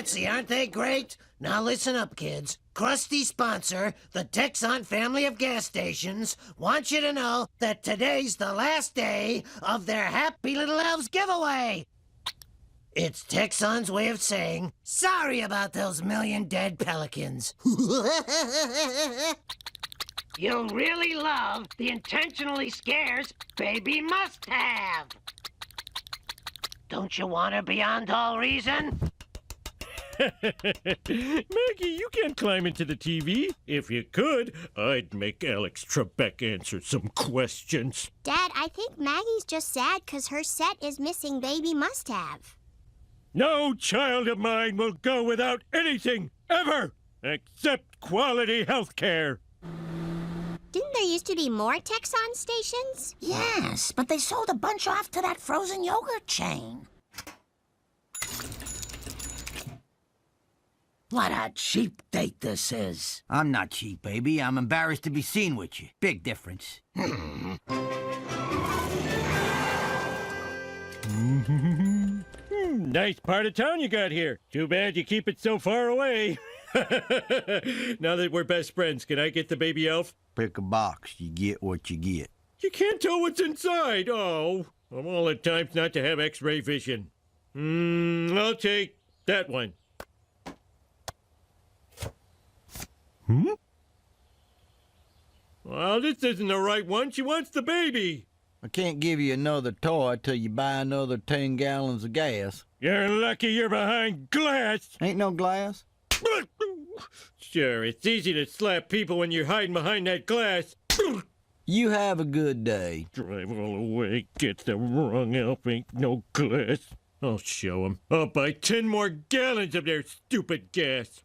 fancy, aren't they great? Now listen up, kids. Krusty sponsor, the Texon family of gas stations, wants you to know that today's the last day of their Happy Little Elves giveaway. It's Texon's way of saying, sorry about those million dead pelicans. You'll really love the Intentionally Scares Baby Must-Have. Don't you want her beyond all reason? Maggie, you can't climb into the TV. If you could, I'd make Alex Trebek answer some questions. Dad, I think Maggie's just sad because her set is missing Baby Must-Have. No child of mine will go without anything, ever, except quality health care. Didn't there used to be more Texon stations? Yes, but they sold a bunch off to that frozen yogurt chain. What a cheap date this is. I'm not cheap, baby. I'm embarrassed to be seen with you. Big difference. Nice part of town you got here. Too bad you keep it so far away. Now that we're best friends, can I get the baby elf? Pick a box. You get what you get. You can't tell what's inside. Oh, of all the times not to have X-ray vision. I'll take that one. Well, this isn't the right one. She wants the baby. I can't give you another toy till you buy another 10 gallons of gas. You're lucky you're behind glass. Ain't no glass. Sure, it's easy to slap people when you're hiding behind that glass. You have a good day. Drive all the way. Get the wrong elf. Ain't no glass. I'll show 'em. I'll buy 10 more gallons of their stupid gas.